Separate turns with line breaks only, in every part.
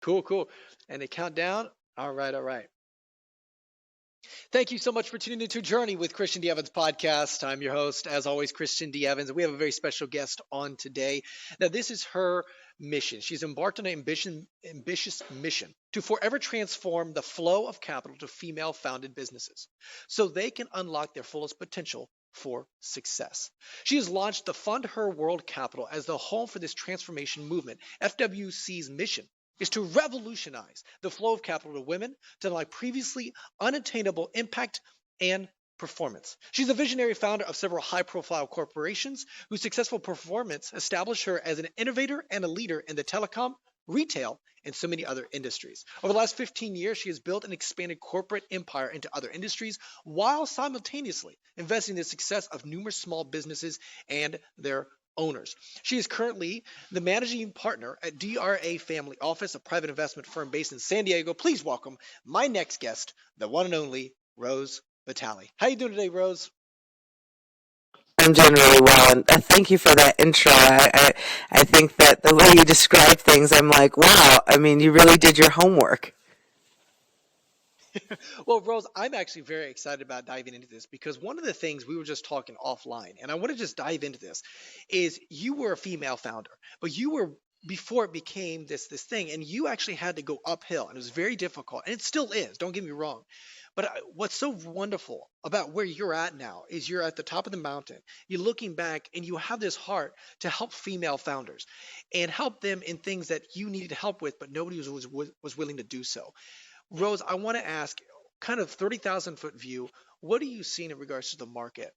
Cool, cool. And they count down. All right, all right. Thank you so much for tuning into Journey with Christian D. Evans podcast. I'm your host, as always, Christian D. Evans. We have a very special guest on today. Now, this is her mission. She's embarked on an ambitious mission to forever transform the flow of capital to female founded businesses so they can unlock their fullest potential for success. She has launched the Fund Her World Capital as the home for this transformation movement. FWC's mission is to revolutionize the flow of capital to women to unlock previously unattainable impact and performance. She's a visionary founder of several high-profile corporations whose successful performance established her as an innovator and a leader in the telecom, retail, and so many other industries. Over the last 15 years, she has built and expanded corporate empire into other industries while simultaneously investing in the success of numerous small businesses and their owners. She is currently the managing partner at DRA Family Office, a private investment firm based in San Diego. Please welcome my next guest, the one and only Rose Vitale. How you doing today, Rose?
I'm doing really well, and thank you for that intro. I think that the way you describe things, I'm like, wow, I mean, you really did your homework.
Well, Rose, I'm actually very excited about diving into this because one of the things we were just talking offline, and I want to just dive into this, is you were a female founder, but you were before it became this thing, and you actually had to go uphill, and it was very difficult, and it still is. Don't get me wrong. But what's so wonderful about where you're at now is you're at the top of the mountain. You're looking back and you have this heart to help female founders and help them in things that you needed help with, but nobody was willing to do so. Rose, I want to ask, kind of 30,000-foot view, what are you seeing in regards to the market?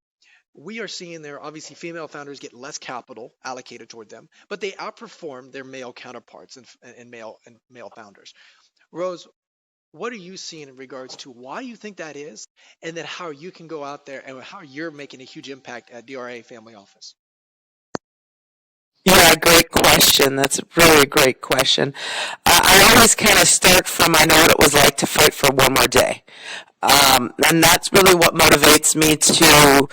We are seeing there, obviously, female founders get less capital allocated toward them, but they outperform their male counterparts and male founders. Rose, what are you seeing in regards to why you think that is, and then how you can go out there and how you're making a huge impact at DRA Family Office?
Yeah, great question. That's really a great question. I always kind of start from I know what it was like to fight for one more day. And that's really what motivates me to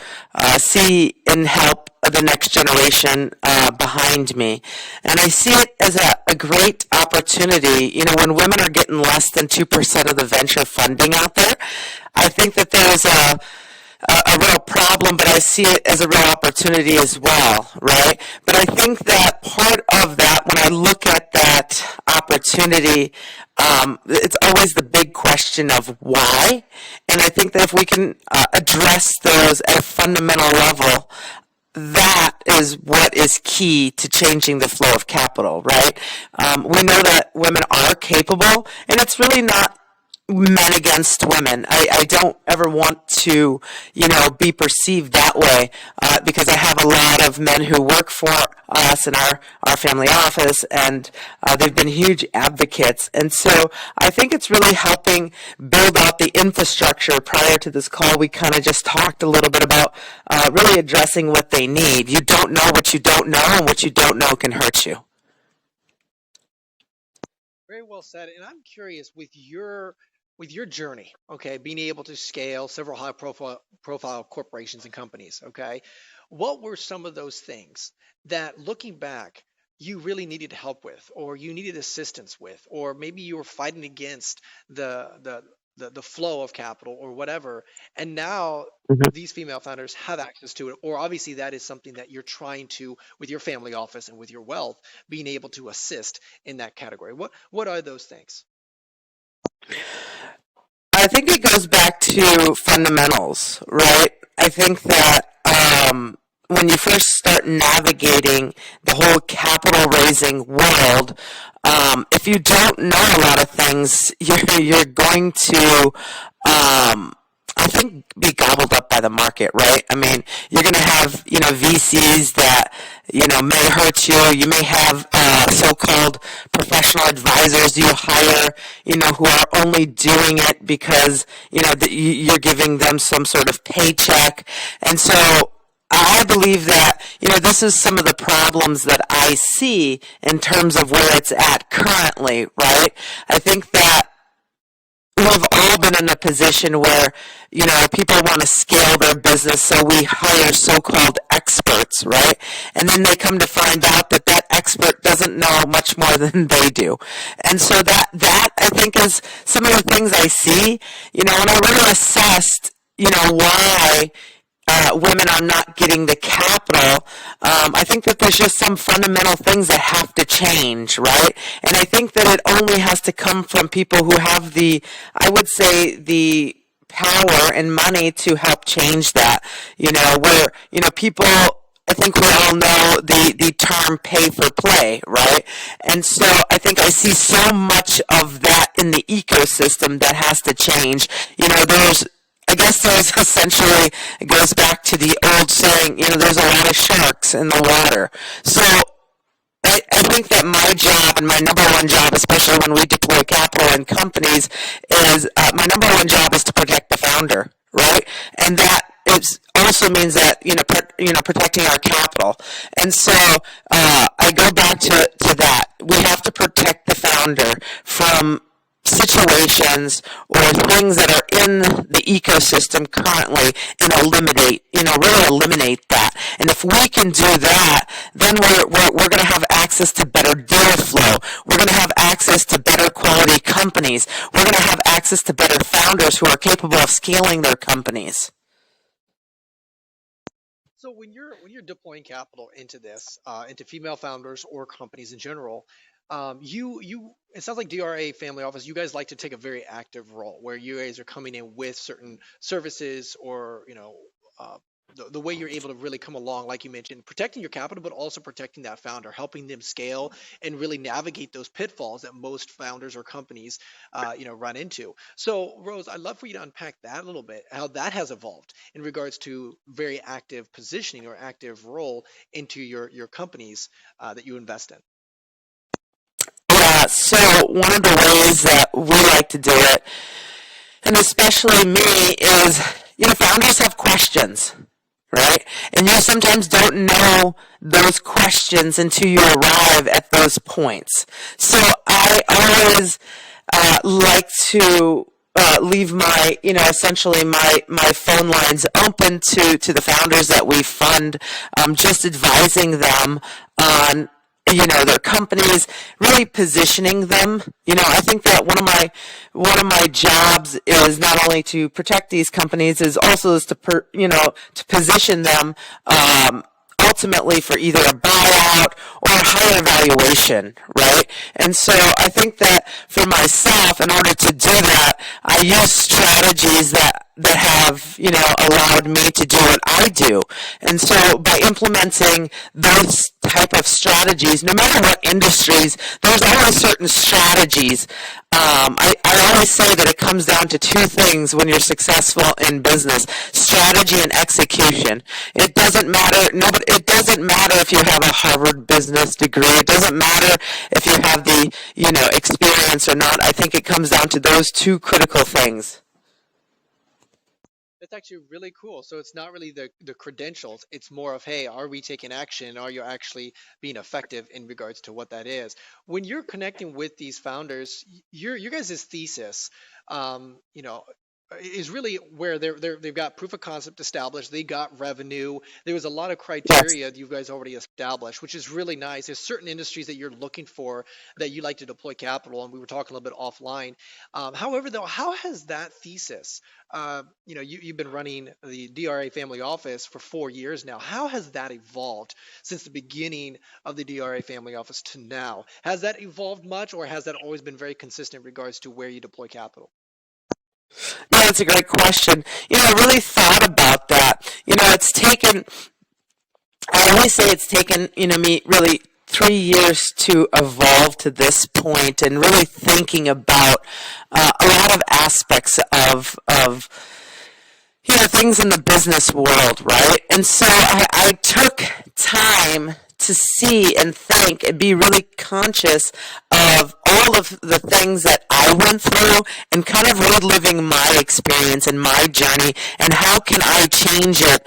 see and help the next generation behind me. And I see it as a great opportunity. You know, when women are getting less than 2% of the venture funding out there, I think that there's a real problem, but I see it as a real opportunity as well, right? But I think that part of that, when I look at that opportunity, it's always the big question of why. And I think that if we can address those at a fundamental level, that is what is key to changing the flow of capital, right? We know that women are capable, and it's really not men against women. I don't ever want to, be perceived that way because I have a lot of men who work for us in our family office, and they've been huge advocates. And so I think it's really helping build out the infrastructure. Prior to this call, we kind of just talked a little bit about really addressing what they need. You don't know what you don't know, and what you don't know can hurt you.
Very well said. And I'm curious with your journey, okay, being able to scale several high profile corporations and companies, okay, what were some of those things that looking back you really needed help with, or you needed assistance with, or maybe you were fighting against the flow of capital or whatever, and now these female founders have access to it, or obviously that is something that you're trying to, with your family office and with your wealth, being able to assist in that category. What are those things?
I think it goes back to fundamentals, right? I think that when you first start navigating the whole capital raising world, if you don't know a lot of things, you're going to I think be gobbled up by the market, right? I mean, you're going to have, VCs that, may hurt you. You may have so-called professional advisors you hire, who are only doing it because, you're giving them some sort of paycheck. And so I believe that, this is some of the problems that I see in terms of where it's at currently, right? I think that we've all been in a position where, people want to scale their business, so we hire so-called experts, right? And then they come to find out that that expert doesn't know much more than they do. And so that I think is some of the things I see, and I really assessed, why women are not getting the capital. I think that there's just some fundamental things that have to change, right? And I think that it only has to come from people who have I would say, the power and money to help change that. People, I think we all know the term pay for play, right? And so I think I see so much of that in the ecosystem that has to change. I guess there's essentially, it goes back to the old saying, there's a lot of sharks in the water. So I think that my job, and my number one job, especially when we deploy capital in companies, is my number one job is to protect the founder, right? And that also means that, protecting our capital. And so I go back to that. We have to protect the founder from situations or things that are in the ecosystem currently, and really eliminate that. And if we can do that, then we're going to have access to better deal flow. We're going to have access to better quality companies. We're going to have access to better founders who are capable of scaling their companies.
So when you're deploying capital into this, into female founders or companies in general, it sounds like DRA Family Office, you guys like to take a very active role where you guys are coming in with certain services, or the way you're able to really come along, like you mentioned, protecting your capital, but also protecting that founder, helping them scale and really navigate those pitfalls that most founders or companies, run into. So, Rose, I'd love for you to unpack that a little bit, how that has evolved in regards to very active positioning or active role into your companies that you invest in.
Yeah, so one of the ways that we like to do it, and especially me, is, founders have questions, right? And you sometimes don't know those questions until you arrive at those points. So I always like to leave my, essentially my phone lines open to the founders that we fund, just advising them on their companies, really positioning them. I think that one of my jobs is not only to protect these companies, is also to position them ultimately for either a buyout or a higher valuation, right? And so I think that for myself, in order to do that, I use strategies that have, allowed me to do what I do. And so by implementing those type of strategies, no matter what industries, there's always certain strategies. I always say that it comes down to two things when you're successful in business: strategy and execution. It doesn't matter. It doesn't matter if you have a Harvard business degree. It doesn't matter if you have the experience or not. I think it comes down to those two critical things.
That's actually really cool. So it's not really the credentials. It's more of, hey, are we taking action? Are you actually being effective in regards to what that is? When you're connecting with these founders, your guys' thesis, is really where they've got proof of concept established. They got revenue. There was a lot of
Yes.
criteria that you guys already established, which is really nice. There's certain industries that you're looking for that you like to deploy capital, and we were talking a little bit offline. However, though, how has that thesis, you've been running the DRA Family Office for 4 years now. How has that evolved since the beginning of the DRA Family Office to now? Has that evolved much, or has that always been very consistent in regards to where you deploy capital?
No, that's a great question. I really thought about that. I always say it's taken, me really 3 years to evolve to this point, and really thinking about a lot of aspects of things in the business world, right? And so I took time to see and think and be really conscious of all of the things that I went through and kind of reliving my experience and my journey and how can I change it,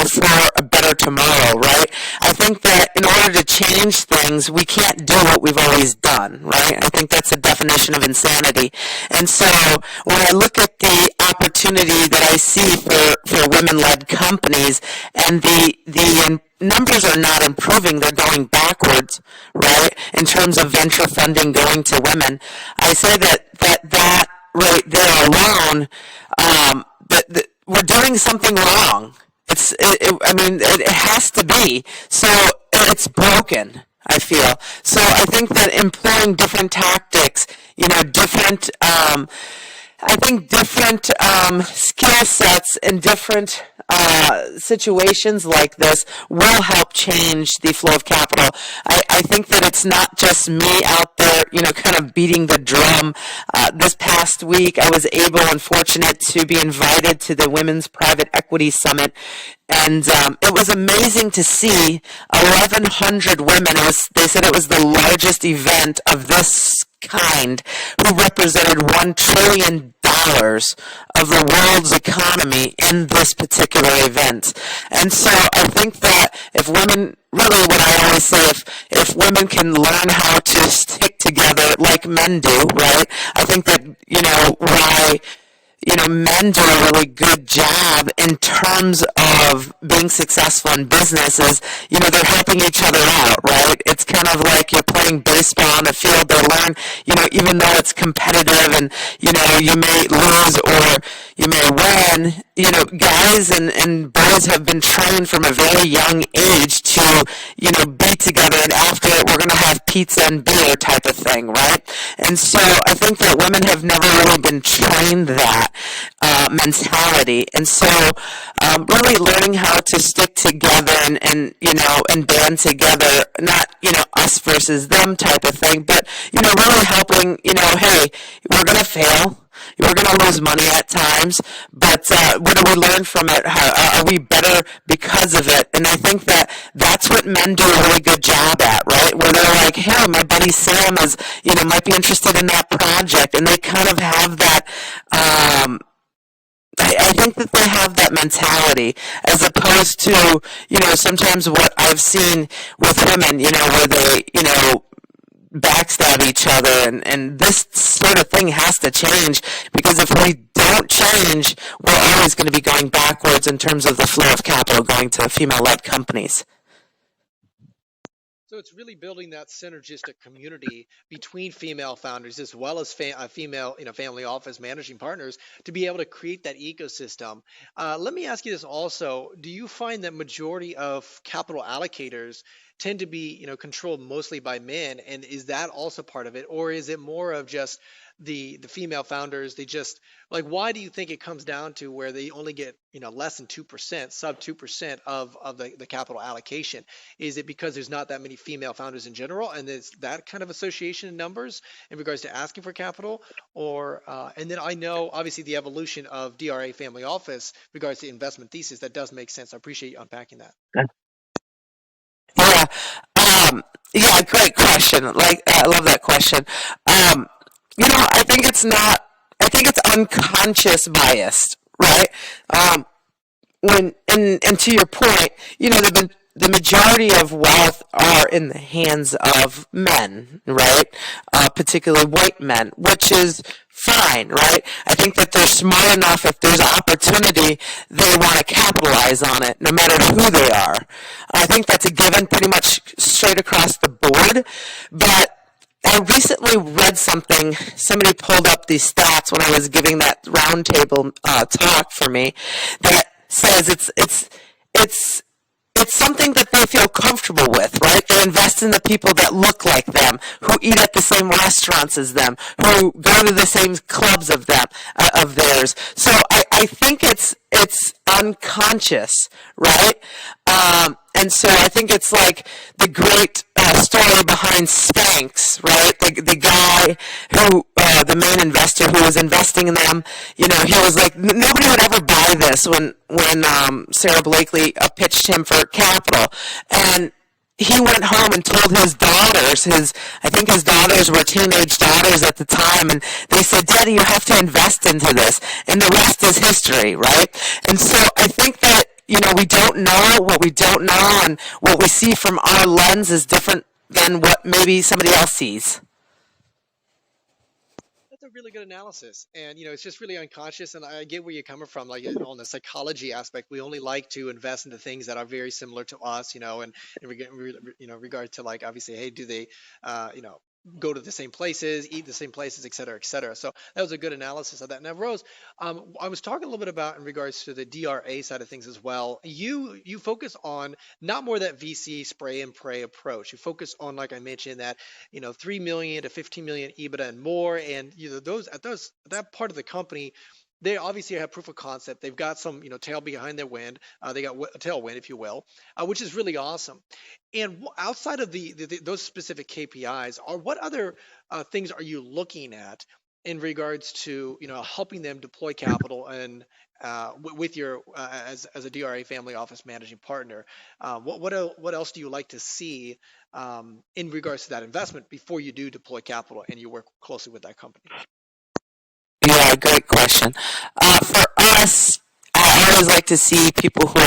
for a better tomorrow, right? I think that in order to change things, we can't do what we've always done, right? I think that's the definition of insanity. And so when I look at the opportunity that I see for women-led companies and the numbers are not improving, they're going backwards, right, in terms of venture funding going to women, I say that right there alone, that we're doing something wrong. It has to be. So it's broken, I feel. So I think that employing different tactics, different skill sets and different situations like this will help change the flow of capital. I think that it's not just me out there, kind of beating the drum. This past week, I was able and fortunate to be invited to the Women's Private Equity Summit, and it was amazing to see 1,100 women. They said it was the largest event of this kind, who represented $1 trillion of the world's economy in this particular event. And so I think that if women, really what I always say, if women can learn how to stick together like men do, right? I think that, why men do a really good job in terms of being successful in businesses. They're helping each other out, right? It's kind of like you're playing baseball on the field. They learn, even though it's competitive and, you may lose or you may win, guys and boys have been trained from a very young age to, be together, and after it, we're going to have pizza and beer type of thing, right? And so I think that women have never really been trained that mentality. And so really learning how to stick together and band together, not, us versus them type of thing, but, really helping, hey, we're going to fail. We're going to lose money at times, but what do we learn from it? Are we better because of it? And I think that that's what men do a really good job at, right? Where they're like, hey, my buddy Sam is, might be interested in that project, and they kind of have that, I think that they have that mentality, as opposed to, sometimes what I've seen with women, where they, backstab each other, and this sort of thing has to change, because if we don't change, we're always going to be going backwards in terms of the flow of capital going to female-led companies.
So it's really building that synergistic community between female founders as well as female, family office managing partners to be able to create that ecosystem. Let me ask you this also: do you find that majority of capital allocators tend to be, controlled mostly by men, and is that also part of it, or is it more of just the female founders? They just like, why do you think it comes down to where they only get, less than 2%, sub 2% of the capital allocation? Is it because there's not that many female founders in general, and there's that kind of association in numbers in regards to asking for capital? Or and then I know obviously the evolution of DRA Family Office in regards to investment thesis, that does make sense. I appreciate you unpacking that.
Yeah. Yeah, great question. I love that question. I think it's unconscious bias, right? And to your point, the majority of wealth are in the hands of men, right? Particularly white men, which is fine, right? I think that they're smart enough. If there's opportunity, they want to capitalize on it, no matter who they are. I think that's a given pretty much straight across the board. But I recently read something. Somebody pulled up these stats when I was giving that roundtable talk for me, that says it's something that they feel comfortable with, right? They invest in the people that look like them, who eat at the same restaurants as them, who go to the same clubs of theirs. So I think it's unconscious, right? And so I think it's like the great story behind Spanx, right? The guy who, the main investor who was investing in them, he was like, nobody would ever buy this when Sarah Blakely pitched him for capital. And he went home and told his daughters, I think his daughters were teenage daughters at the time, and they said, Daddy, you have to invest into this, and the rest is history, right? And so I think that, we don't know what we don't know, and what we see from our lens is different than what maybe somebody else sees.
That's a really good analysis, and it's just really unconscious. And I get where you're coming from, like on the psychology aspect. We only like to invest into things that are very similar to us, and regard to, like, obviously, hey, do they, go to the same places, eat the same places, et cetera, et cetera. So that was a good analysis of that. Now, Rose, I was talking a little bit about in regards to the DRA side of things as well. You focus on not more that VC spray and pray approach. You focus on, like I mentioned, that 3 million to 15 million EBITDA and more, and those that part of the company. They obviously have proof of concept. They've got some, tail behind their wind. They got a tailwind, if you will, which is really awesome. And outside of those specific KPIs, what other things are you looking at in regards to helping them deploy capital and with your as a DRA family office managing partner? What else do you like to see in regards to that investment before you do deploy capital and you work closely with that company?
Yeah, great question. For us, I always like to see people who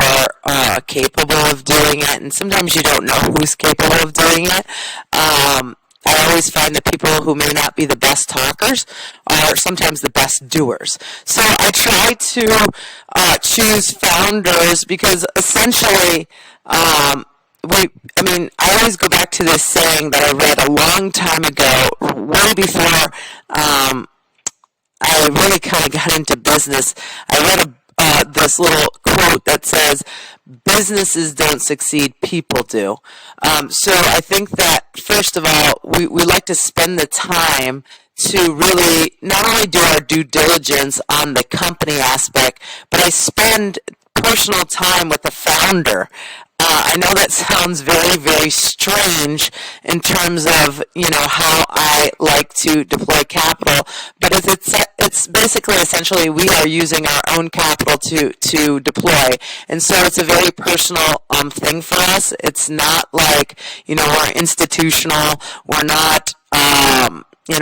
are capable of doing it, and sometimes you don't know who's capable of doing it. I always find that people who may not be the best talkers are sometimes the best doers. So I try to choose founders because essentially, I always go back to this saying that I read a long time ago, way before I really kind of got into business. I read this little quote that says, businesses don't succeed, people do. So I think that, first of all, we like to spend the time to really not only do our due diligence on the company aspect, but I spend personal time with the founder. I know that sounds very, very strange in terms of, how I like to deploy capital, but it's basically essentially we are using our own capital to deploy. And so it's a very personal thing for us. It's not like, we're institutional. We're not,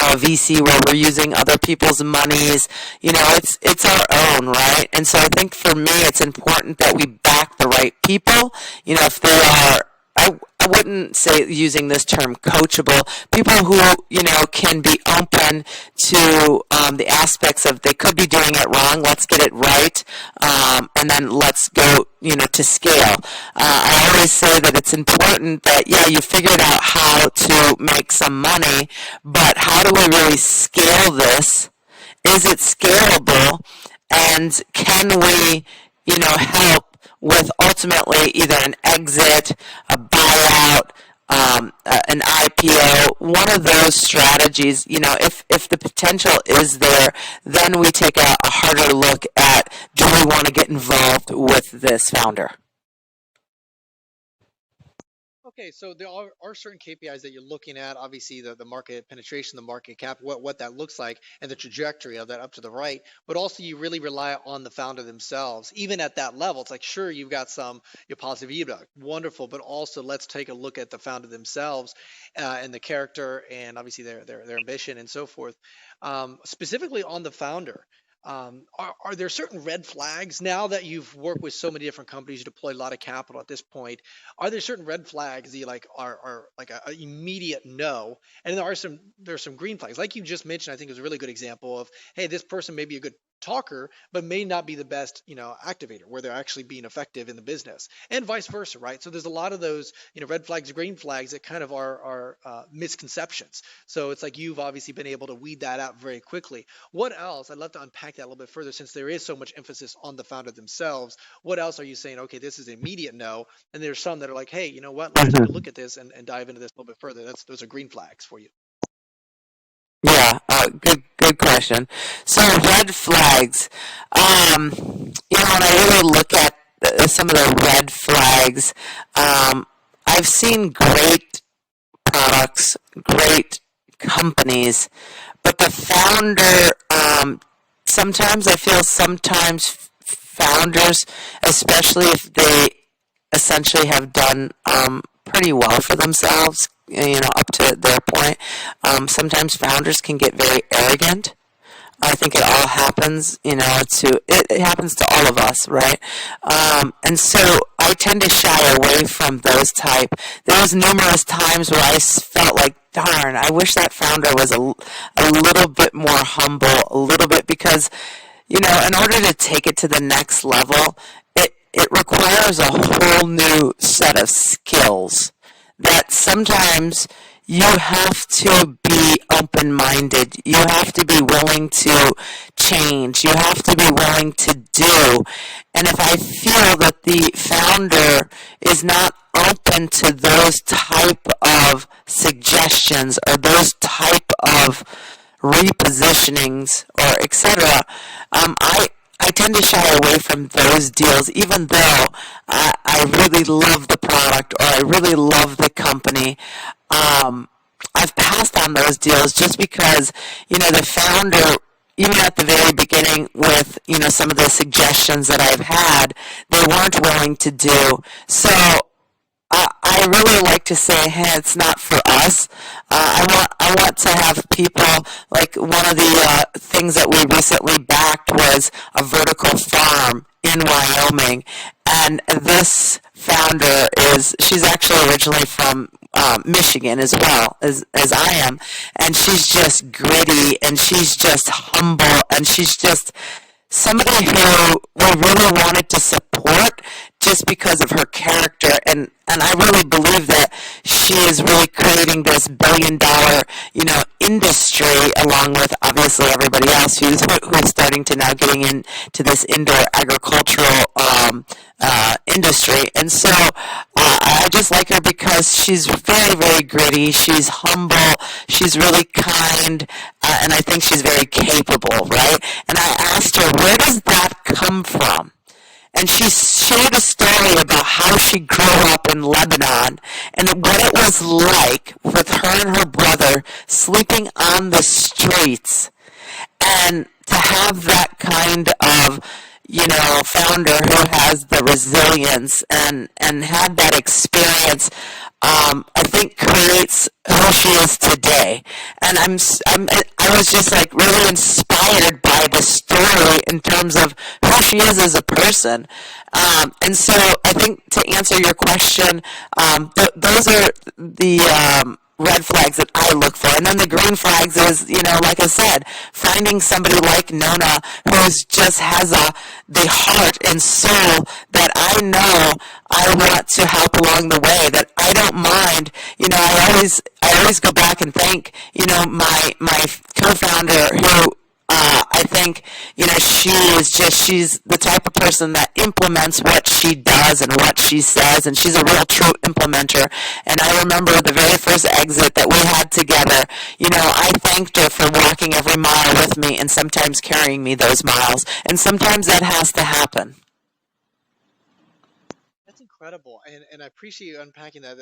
a VC where we're using other people's monies. It's our own, right? And so I think for me, it's important that we back the right people. If they are, I wouldn't say using this term coachable, people who, can be open to the aspects of they could be doing it wrong, let's get it right, and then let's go, to scale. I always say that it's important that, you figured out how to make some money, but how do we really scale this? Is it scalable? And can we, help with ultimately either an exit, a buyout, an IPO, one of those strategies, if the potential is there, then we take a harder look at, do we want to get involved with this founder?
Okay, so there are certain KPIs that you're looking at. Obviously, the market penetration, the market cap, what that looks like, and the trajectory of that up to the right. But also, you really rely on the founder themselves, even at that level. It's like, sure, you've got your positive EBITDA, wonderful, but also let's take a look at the founder themselves and the character, and obviously their ambition and so forth. Specifically on the founder. Are there certain red flags now that you've worked with so many different companies, you deployed a lot of capital at this point? Are there certain red flags that you like are like a immediate no, and there's some green flags, like you just mentioned? I think is a really good example of, hey, this person may be a good talker, but may not be the best, activator, where they're actually being effective in the business, and vice versa, right? So there's a lot of those, red flags, green flags that kind of are misconceptions. So it's like you've obviously been able to weed that out very quickly. What else? I'd love to unpack that a little bit further, since there is so much emphasis on the founder themselves. What else are you saying? Okay, this is immediate no, and there's some that are like, hey, you know what? Let's take a look at this and dive into this a little bit further. Those are green flags for you.
Yeah, good question. So red flags, when I really look at some of the red flags, I've seen great products, great companies, but the founder, sometimes I feel founders, especially if they essentially have done pretty well for themselves, up to their point. Sometimes founders can get very arrogant. I think it all happens, it happens to all of us, right? And so I tend to shy away from those type. There was numerous times where I felt like, darn, I wish that founder was a little bit more humble, a little bit, because, in order to take it to the next level, it requires a whole new set of skills that sometimes you have to be open-minded. You have to be willing to change. You have to be willing to do. And if I feel that the founder is not open to those type of suggestions or those type of repositionings or etc., I tend to shy away from those deals, even though I really love the product or I really love the company. I've passed on those deals just because, the founder, even at the very beginning with, some of the suggestions that I've had, they weren't willing to do. So I really like to say, hey, it's not for us. I want to have people, like one of the things that we recently backed was a vertical farm in Wyoming. And this founder she's actually originally from Michigan as well as I am. And she's just gritty and she's just humble and she's just somebody who we really wanted to support just because of her character, and I really believe that she is really creating this $billion, industry along with obviously everybody else who's starting to now getting into this indoor agricultural industry. And so I just like her because she's very, very gritty, she's humble, she's really kind, and I think she's very capable, right? And I asked her, where does that come from? And she shared a story about how she grew up in Lebanon and what it was like with her and her brother sleeping on the streets. And to have that kind of, founder who has the resilience and had that experience, I think creates who she is today. And I was just like really inspired by the story in terms of who she is as a person. And so I think to answer your question, those are the red flags that I look for. And then the green flags is, like I said, finding somebody like Nona who just has the heart and soul that I know I want to help along the way, that I don't mind. I always go back and thank, my co-founder who I think, she's the type of person that implements what she does and what she says, and she's a real true implementer. And I remember the very first exit that we had together, I thanked her for walking every mile with me and sometimes carrying me those miles. And sometimes that has to happen.
That's incredible, and I appreciate you unpacking that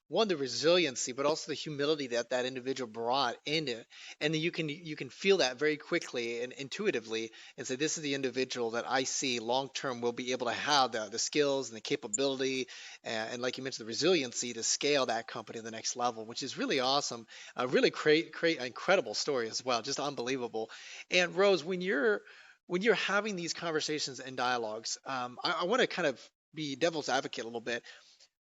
one, the resiliency, but also the humility that that individual brought in it, and then you can feel that very quickly and intuitively, and say this is the individual that I see long term will be able to have the skills and the capability, and like you mentioned, the resiliency to scale that company to the next level, which is really awesome. Really create an incredible story as well, just unbelievable. And Rose, when you're having these conversations and dialogues, I want to kind of be devil's advocate a little bit.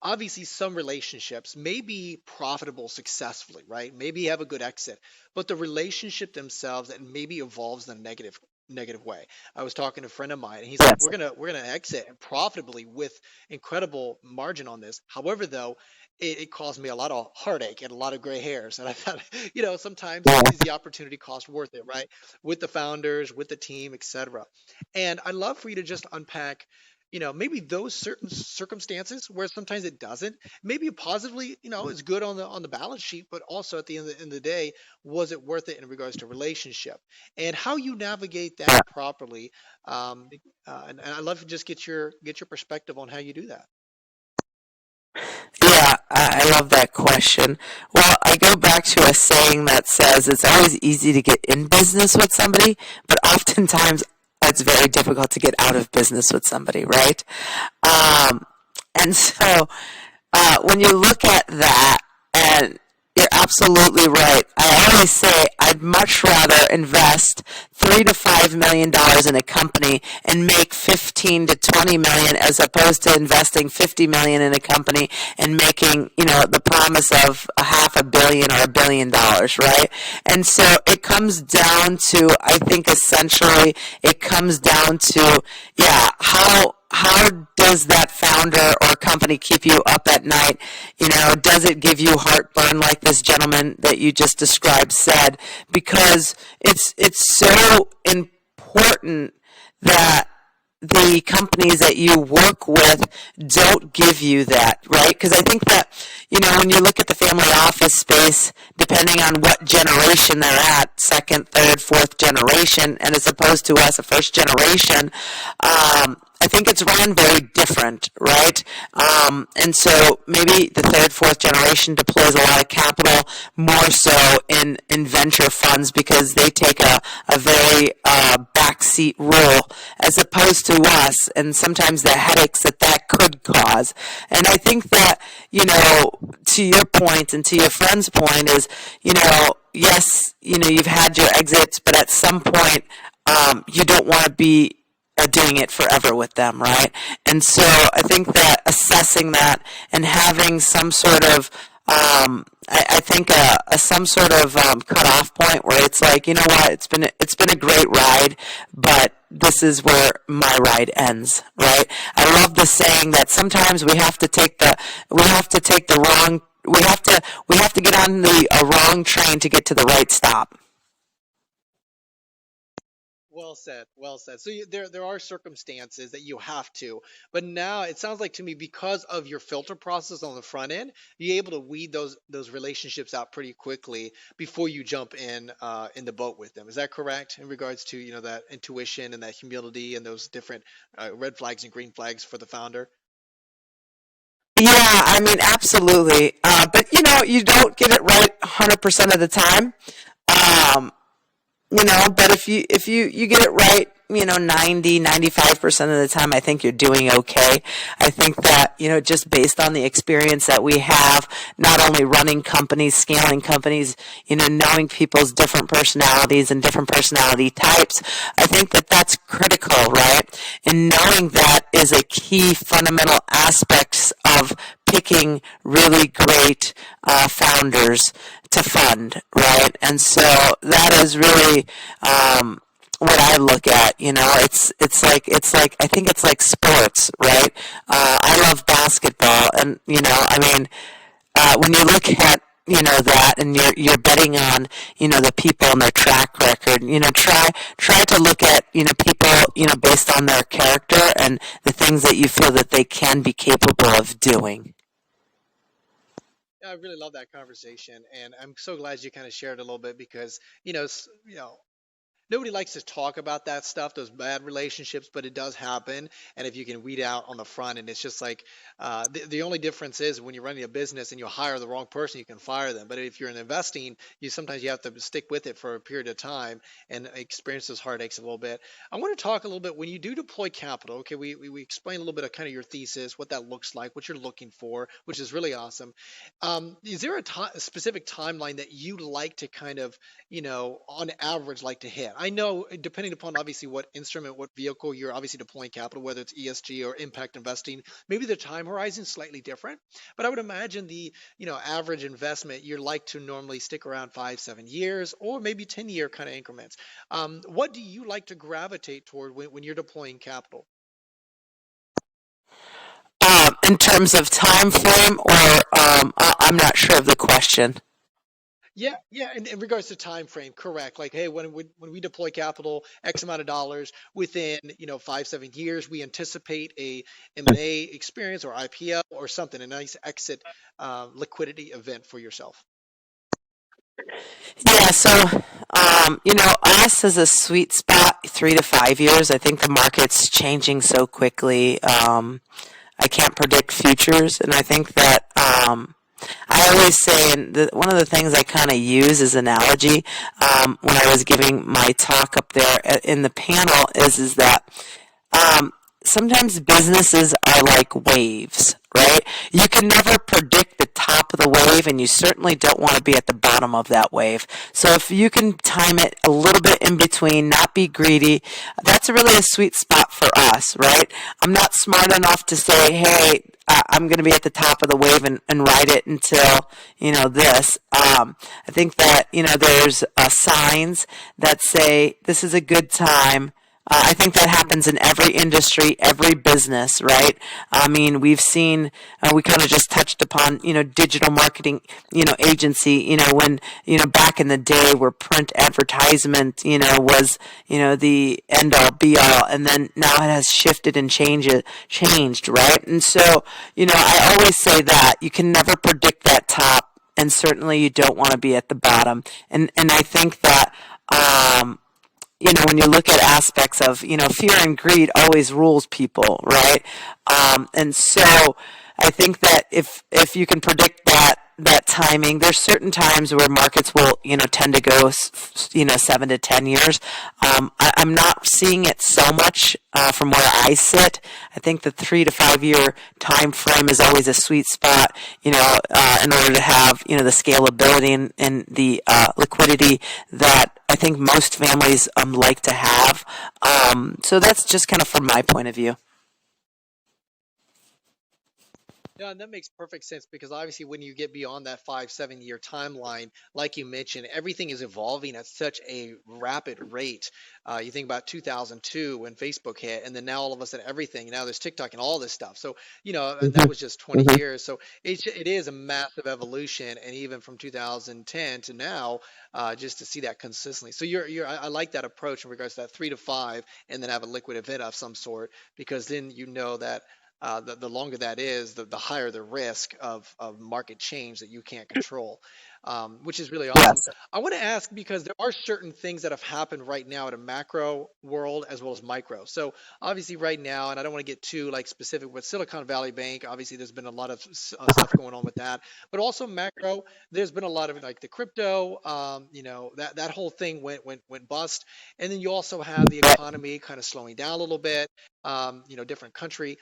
Obviously, some relationships may be profitable successfully, right? Maybe you have a good exit, but the relationship themselves that maybe evolves in a negative way. I was talking to a friend of mine, and he's like,
Yes.
we're gonna exit profitably with incredible margin on this. However, though, it caused me a lot of heartache and a lot of gray hairs. And I thought, sometimes
Yeah.
is the opportunity cost worth it, right? With the founders, with the team, etc. And I'd love for you to just unpack, maybe those certain circumstances where sometimes it doesn't. Maybe positively, it's good on the balance sheet, but also at the end of the day, was it worth it in regards to relationship and how you navigate
Yeah.
that properly? And I'd love to just get your perspective on how you do that.
Yeah, I love that question. Well, I go back to a saying that says it's always easy to get in business with somebody, but oftentimes it's very difficult to get out of business with somebody, right? Um, and so when you look at that, and you're absolutely right. I always say I'd much rather invest $3 to $5 million in a company and make 15 to 20 million as opposed to investing 50 million in a company and making, the promise of a half a billion or $1 billion, right? And so it comes down to, I think essentially it comes down to, yeah, how does that founder or company keep you up at night? Does it give you heartburn like this gentleman that you just described said? Because it's so important that the companies that you work with don't give you that, right? Because I think that, when you look at the family office space, depending on what generation they're at, second, third, fourth generation, and as opposed to us, a first generation, I think it's run very different, right? And so maybe the third, fourth generation deploys a lot of capital more so in venture funds because they take a very backseat role as opposed to us and sometimes the headaches that could cause. And I think that, to your point and to your friend's point is, yes, you've had your exits, but at some point, you don't want to be doing it forever with them, right? And so I think that assessing that and having some sort of I think some sort of cutoff point where it's like, what, it's been a great ride, but this is where my ride ends, right? I love the saying that sometimes we have to take the wrong we have to get on the wrong train to get to the right stop.
Well said. Well said. So there are circumstances that you have to, but now it sounds like to me because of your filter process on the front end, you're able to weed those relationships out pretty quickly before you jump in the boat with them. Is that correct in regards to that intuition and that humility and those different red flags and green flags for the founder?
Yeah, I mean, absolutely. But you don't get it right 100% of the time. Um, but if you get it right, 90, 95% of the time, I think you're doing okay. I think that, just based on the experience that we have, not only running companies, scaling companies, knowing people's different personalities and different personality types, I think that that's critical, right? And knowing that is a key fundamental aspects of picking really great founders to fund, right? And so that is really what I look at. It's like I think it's like sports, right? I love basketball, and I mean, when you look at that, and you're betting on the people and their track record. Try to look at people based on their character and the things that you feel that they can be capable of doing.
Yeah, I really love that conversation, and I'm so glad you kind of shared a little bit because nobody likes to talk about that stuff, those bad relationships, but it does happen. And if you can weed out on the front, and it's just like the only difference is when you're running a business and you hire the wrong person, you can fire them. But if you're in investing, you have to stick with it for a period of time and experience those heartaches a little bit. I want to talk a little bit when you do deploy capital. Okay, we explained a little bit of kind of your thesis, what that looks like, what you're looking for, which is really awesome. Is there a specific timeline that you like to kind of on average like to hit? I know depending upon obviously what instrument, what vehicle you're obviously deploying capital, whether it's ESG or impact investing, maybe the time horizon is slightly different. But I would imagine the average investment you're like to normally stick around 5, 7 years, or maybe 10-year kind of increments. What do you like to gravitate toward when you're deploying capital?
In terms of time frame, or I'm not sure of the question.
Yeah, yeah. In regards to time frame, correct. Like, hey, when we deploy capital, X amount of dollars within 5, 7 years, we anticipate a M&A experience or IPO or something, a nice exit liquidity event for yourself.
Yeah, so us is a sweet spot, 3 to 5 years. I think the market's changing so quickly. I can't predict futures, and I think that I always say, and one of the things I kind of use as analogy when I was giving my talk up there in the panel is that sometimes businesses are like waves, right? You can never predict the top of the wave, and you certainly don't want to be at the bottom of that wave. So if you can time it a little bit in between, not be greedy, that's really a sweet spot for us, right? I'm not smart enough to say, hey, I'm going to be at the top of the wave and ride it until, this. I think that, there's signs that say this is a good time. I think that happens in every industry, every business, right? I mean, we've seen, we kind of just touched upon, digital marketing, agency, when, back in the day where print advertisement, was, the end all be all. And then now it has shifted and changed, right? And so, I always say that you can never predict that top, and certainly you don't want to be at the bottom. And I think that, when you look at aspects of, fear and greed always rules people, right? And so I think that if you can predict that timing, there's certain times where markets will, tend to go, 7 to 10 years. I'm not seeing it so much from where I sit. I think the 3 to 5 year time frame is always a sweet spot, in order to have, the scalability and the liquidity that I think most families like to have. So that's just kind of from my point of view.
Yeah, and that makes perfect sense because obviously when you get beyond that 5, 7 year timeline, like you mentioned, everything is evolving at such a rapid rate. You think about 2002 when Facebook hit, and then now all of a sudden everything. Now there's TikTok and all this stuff. So that
Mm-hmm.
was just 20
Mm-hmm.
years. So it is a massive evolution, and even from 2010 to now, just to see that consistently. So I like that approach in regards to that 3 to 5, and then have a liquid event of some sort because then you know that the longer that is, the higher the risk of market change that you can't control, which is really awesome.
Yes.
I want to ask because there are certain things that have happened right now at a macro world as well as micro. So obviously right now, and I don't want to get too like specific with Silicon Valley Bank, obviously there's been a lot of stuff going on with that, but also macro, there's been a lot of like the crypto, that whole thing went bust, and then you also have the
Right.
economy kind of slowing down a little bit, different country.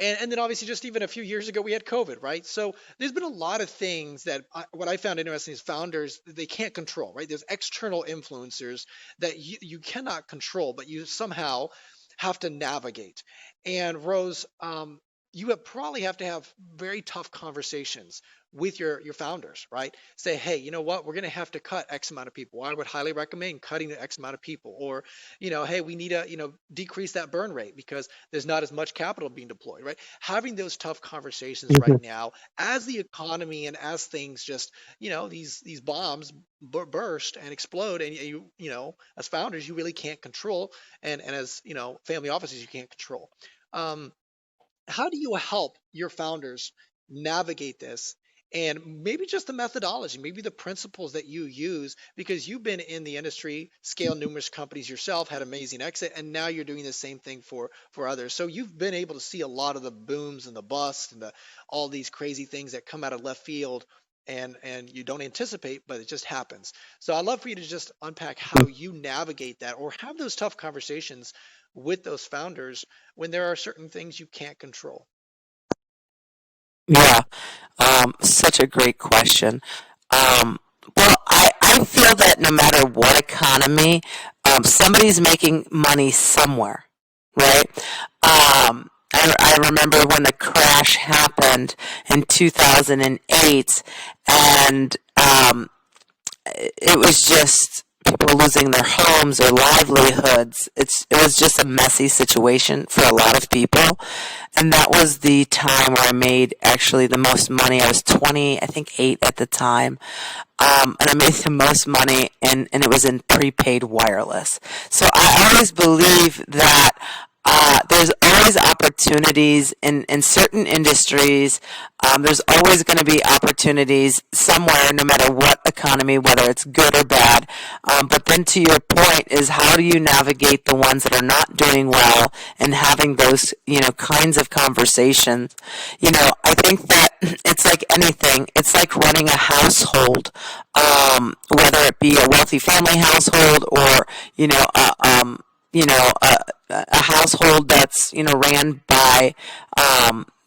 And then obviously just even a few years ago we had COVID, right? So there's been a lot of things that what I found interesting is founders they can't control, right? There's external influencers that you cannot control, but you somehow have to navigate. And Rose, you have probably have to have very tough conversations with your founders, right? Say, hey, you know what? We're going to have to cut X amount of people. I would highly recommend cutting the X amount of people, or hey, we need to decrease that burn rate because there's not as much capital being deployed, right? Having those tough conversations right
Mhm.
now as the economy and as things just these bombs burst and explode, and as founders you really can't control, and as family offices you can't control. Um, how do you help your founders navigate this, and maybe just the methodology, maybe the principles that you use, because you've been in the industry, scaled numerous companies yourself, had amazing exit, and now you're doing the same thing for others. So you've been able to see a lot of the booms and the busts and all these crazy things that come out of left field, and you don't anticipate, but it just happens. So I'd love for you to just unpack how you navigate that or have those tough conversations with those founders when there are certain things you can't control.
Yeah. Such a great question. Um, well, I feel that no matter what economy, somebody's making money somewhere, right? I remember when the crash happened in 2008, and it was just people losing their homes, their livelihoods. It was just a messy situation for a lot of people, and that was the time where I made actually the most money. I was 20, I think 8 at the time, and I made the most money, and it was in prepaid wireless. So I always believe that there's always opportunities in certain industries. There's always going to be opportunities somewhere, no matter what economy, whether it's good or bad. But then to your point is how do you navigate the ones that are not doing well and having those, kinds of conversations. I think that it's like anything. It's like running a household, whether it be a wealthy family household or, you know, a, a household that's ran by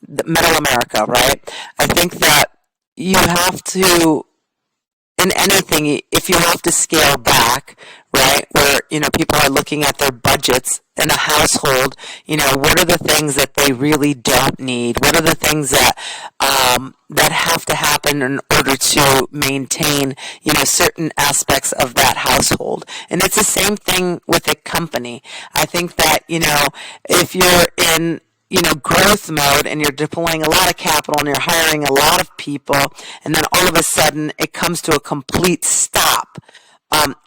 middle America, right? I think that you have to, in anything, if you have to scale back, right, where, people are looking at their budgets in a household, what are the things that they really don't need? What are the things that have to happen in order to maintain, certain aspects of that household? And it's the same thing with a company. I think that, if you're in growth mode and you're deploying a lot of capital and you're hiring a lot of people, and then all of a sudden it comes to a complete stop.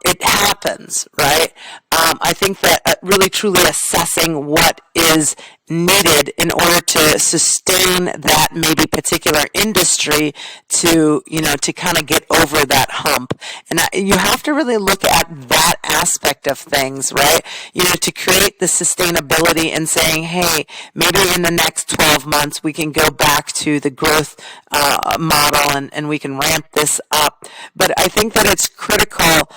It happens, right? I think that really truly assessing what is needed in order to sustain that maybe particular industry to, to kind of get over that hump. And you have to really look at that aspect of things, right? To create the sustainability and saying, hey, maybe in the next 12 months we can go back to the growth model and we can ramp this up. But I think that it's critical.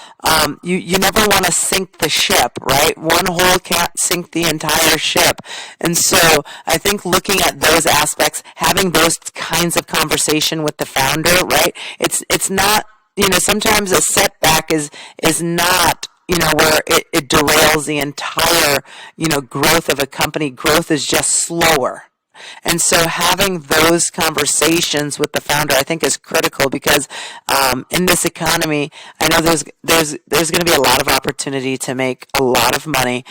You never want to sink the ship, right? One hole can't sink the entire ship. And so I think looking at those aspects, having those kinds of conversation with the founder, right? It's not, sometimes a setback is not, where it derails the entire, growth of a company. Growth is just slower. And so having those conversations with the founder, I think, is critical because in this economy, I know there's going to be a lot of opportunity to make a lot of money.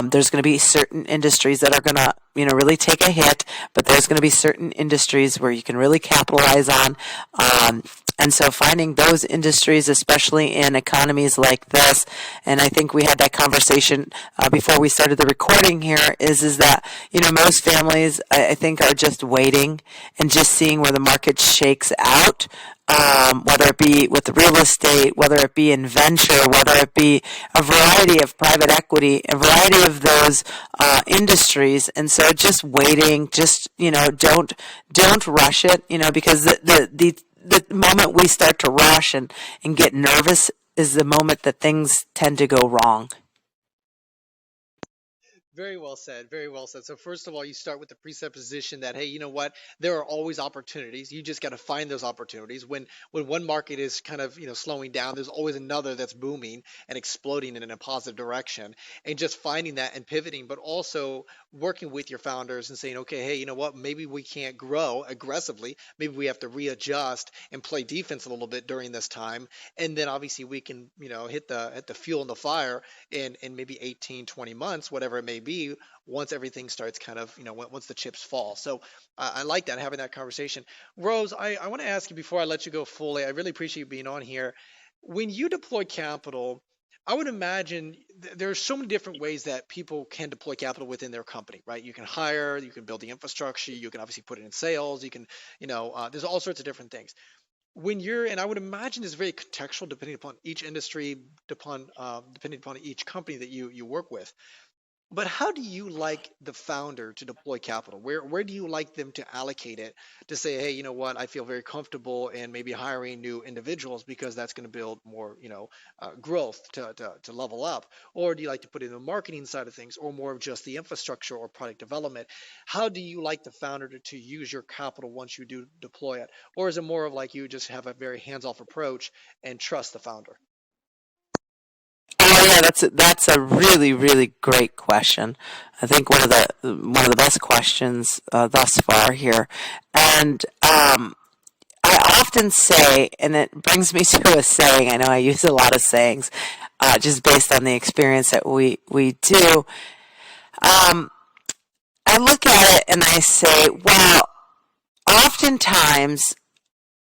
There's going to be certain industries that are going to, really take a hit, but there's going to be certain industries where you can really capitalize on. And so finding those industries, especially in economies like this, and I think we had that conversation before we started the recording here, is that, most families, I think, are just waiting and just seeing where the market shakes out, whether it be with real estate, whether it be in venture, whether it be a variety of private equity, a variety of those industries. And so just waiting, just, don't rush it, because the moment we start to rush and get nervous is the moment that things tend to go wrong.
Very well said. Very well said. So first of all, you start with the presupposition that, hey, you know what? There are always opportunities. You just got to find those opportunities. When one market is kind of, slowing down, there's always another that's booming and exploding in a positive direction. And just finding that and pivoting, but also working with your founders and saying, okay, hey, you know what? Maybe we can't grow aggressively. Maybe we have to readjust and play defense a little bit during this time. And then obviously we can, hit the fuel in the fire in maybe 18, 20 months, whatever it may be, once everything starts kind of, once the chips fall. So I like that, having that conversation. Rose, I want to ask you before I let you go fully, I really appreciate you being on here. When you deploy capital, I would imagine there are so many different ways that people can deploy capital within their company, right? You can hire, you can build the infrastructure, you can obviously put it in sales, you can, there's all sorts of different things. When you're, and I would imagine it's very contextual depending upon each industry, depending upon each company that you work with. But how do you like the founder to deploy capital? Where do you like them to allocate it to say, hey, you know what, I feel very comfortable in maybe hiring new individuals because that's going to build more, growth to level up? Or do you like to put it in the marketing side of things, or more of just the infrastructure or product development? How do you like the founder to use your capital once you do deploy it? Or is it more of like you just have a very hands-off approach and trust the founder?
Oh yeah, that's a really really great question. I think one of the best questions thus far here, and I often say, and it brings me to a saying. I know I use a lot of sayings, just based on the experience that we do. Um, I look at it and I say, well, oftentimes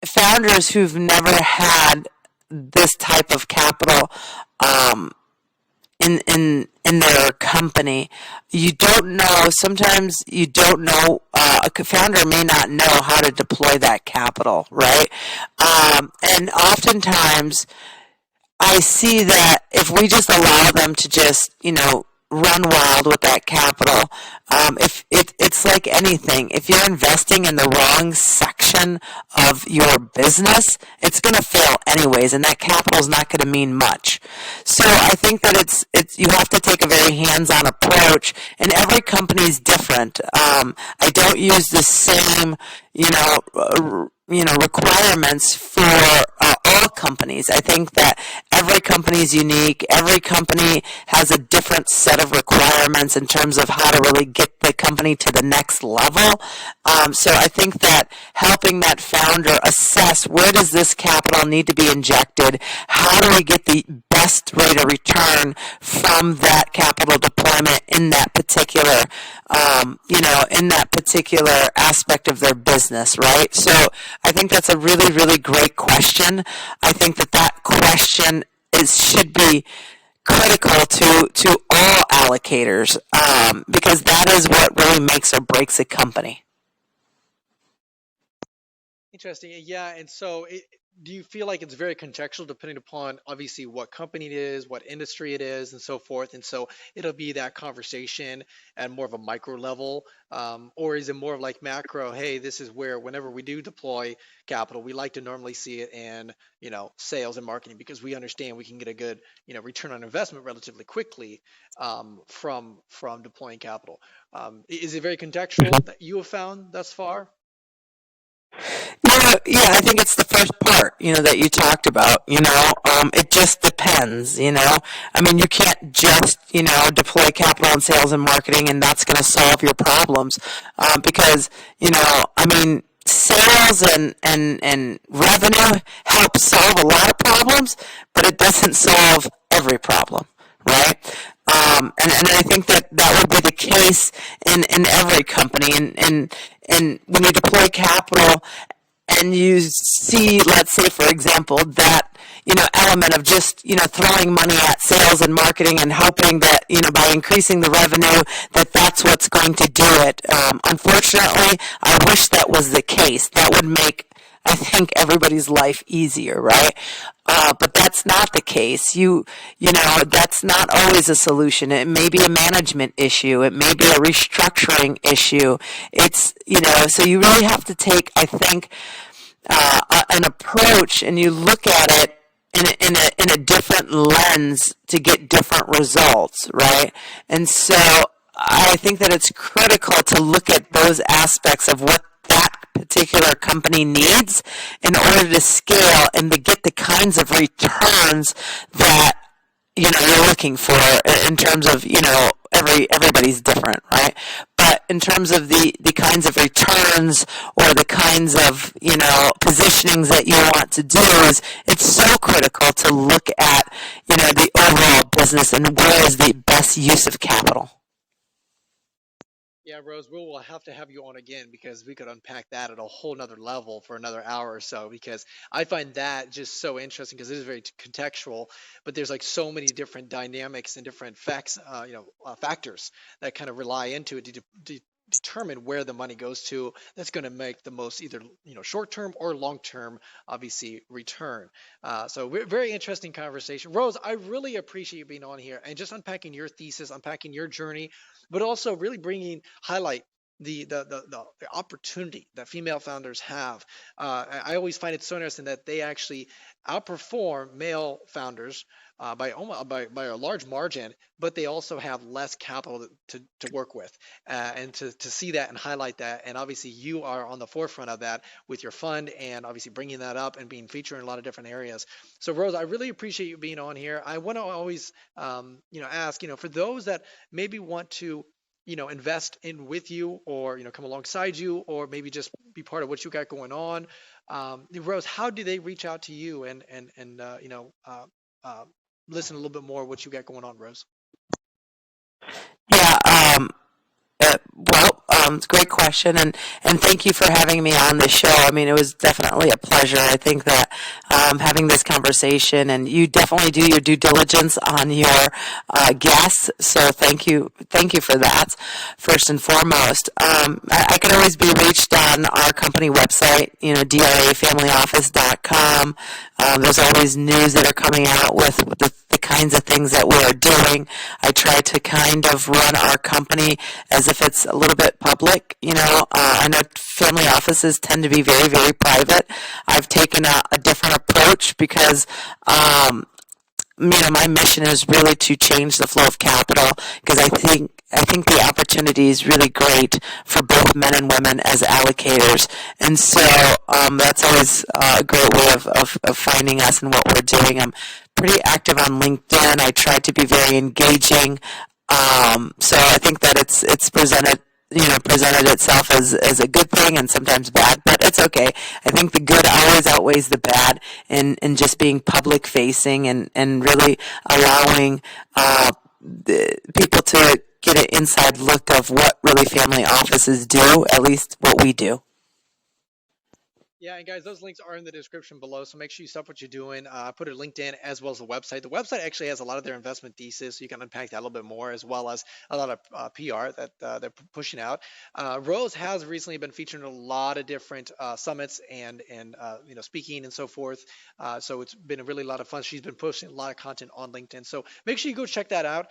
founders who've never had this type of capital um, in their company, you don't know. Sometimes you don't know. A founder may not know how to deploy that capital, right? And oftentimes, I see that if we just allow them to just run wild with that capital. If it's like anything, if you're investing in the wrong section of your business, it's going to fail anyways, and that capital is not going to mean much. So I think that it's you have to take a very hands-on approach, and every company is different. I don't use the same, requirements for all companies. I think that every company is unique. Every company has a different set of requirements in terms of how to really get the company to the next level. So I think that helping that founder assess where does this capital need to be injected, how do we get the best rate of return from that capital deployment in that particular, in that particular aspect of their business, right? So I think that's a really, really great question. I think that question should be critical to all allocators, because that is what really makes or breaks a company.
Interesting. Yeah. And so, do you feel like it's very contextual depending upon obviously what company it is, what industry it is, and so forth? And so, it'll be that conversation at more of a micro level, or is it more of like macro? Hey, this is where whenever we do deploy capital, we like to normally see it in sales and marketing because we understand we can get a good return on investment relatively quickly from deploying capital. Is it very contextual that you have found thus far?
Yeah, I think it's the first part, that you talked about, it just depends, I mean, you can't just, deploy capital in sales and marketing and that's going to solve your problems, because, I mean, sales and revenue help solve a lot of problems, but it doesn't solve every problem, right? And I think that would be the case in every company. And when you deploy capital and you see, let's say, for example, that, element of just, throwing money at sales and marketing and hoping that, by increasing the revenue, that's what's going to do it. Unfortunately, I wish that was the case. That would make, I think, everybody's life easier, right? But that's not the case. That's not always a solution. It may be a management issue. It may be a restructuring issue. It's, so you really have to take, I think, an approach, and you look at it in a different lens to get different results, right? And so I think that it's critical to look at those aspects of what that particular company needs in order to scale and to get the kinds of returns that you're looking for in terms of everybody's different, right? But in terms of the kinds of returns or the kinds of positionings that you want to do, it's so critical to look at the overall business and where is the best use of capital.
Yeah, Rose, we will have to have you on again because we could unpack that at a whole nother level for another hour or so. Because I find that just so interesting because it is very contextual, but there's like so many different dynamics and different factors that kind of rely into it to determine where the money goes to. That's going to make the most either short term or long term, obviously, return. So very interesting conversation, Rose. I really appreciate you being on here and just unpacking your thesis, unpacking your journey, but also really highlight the opportunity that female founders have. I always find it so interesting that they actually outperform male founders by a large margin, but they also have less capital to work with, and to see that and highlight that. And obviously, you are on the forefront of that with your fund, and obviously bringing that up and being featured in a lot of different areas. So, Rose, I really appreciate you being on here. I want to always, ask, for those that maybe want to invest in with you or come alongside you or maybe just be part of what you got going on, Rose, how do they reach out to you and listen a little bit more what you got going on, Rose?
Yeah, it's a great question, and thank you for having me on the show. I mean, it was definitely a pleasure. I think that having this conversation, and you definitely do your due diligence on your guests, so thank you for that, first and foremost. I can always be reached on our company website, drafamilyoffice.com. There's always news that are coming out with the kinds of things that we are doing. I try to kind of run our company as if it's a little bit public. I know family offices tend to be very, very private. I've taken a different approach because my mission is really to change the flow of capital because I think the opportunity is really great for both men and women as allocators, and so that's always a great way of finding us and what we're doing. I'm pretty active on LinkedIn. I try to be very engaging, so I think that it's presented itself as a good thing and sometimes bad, but it's okay. I think the good always outweighs the bad in just being public facing and really allowing people to get an inside look of what really family offices do, at least what we do.
Yeah, and guys, those links are in the description below, so make sure you stop what you're doing. Put it LinkedIn as well as the website. The website actually has a lot of their investment thesis, so you can unpack that a little bit more, as well as a lot of PR that they're pushing out. Rose has recently been featured in a lot of different summits and speaking and so forth. So it's been a really lot of fun. She's been posting a lot of content on LinkedIn, so make sure you go check that out.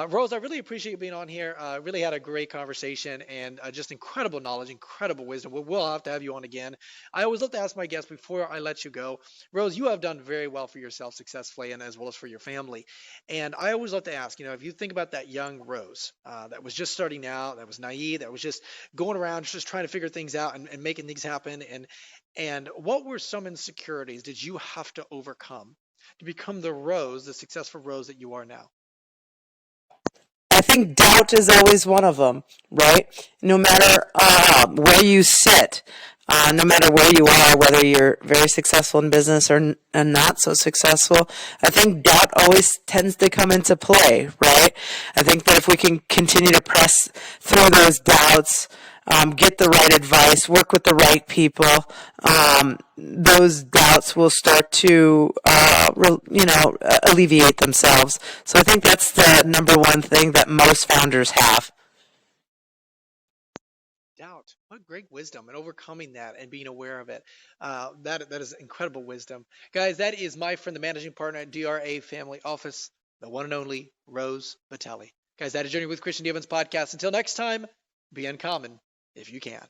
Rose, I really appreciate you being on here. Really had a great conversation and just incredible knowledge, incredible wisdom. We'll have to have you on again. I always love to ask my guests before I let you go. Rose, you have done very well for yourself successfully and as well as for your family. And I always love to ask, if you think about that young Rose that was just starting out, that was naive, that was just going around just trying to figure things out and making things happen. And what were some insecurities did you have to overcome to become the Rose, the successful Rose that you are now?
I think doubt is always one of them, right? No matter where you sit, no matter where you are, whether you're very successful in business and not so successful, I think doubt always tends to come into play, right? I think that if we can continue to press through those doubts, get the right advice, work with the right people, those doubts will start to, alleviate themselves. So I think that's the number one thing that most founders have.
Doubt. What great wisdom and overcoming that and being aware of it. That is incredible wisdom. Guys, that is my friend, the managing partner at DRA Family Office, the one and only Rose Vitale. Guys, that is Journey with Christian D. Evans podcast. Until next time, be uncommon if you can.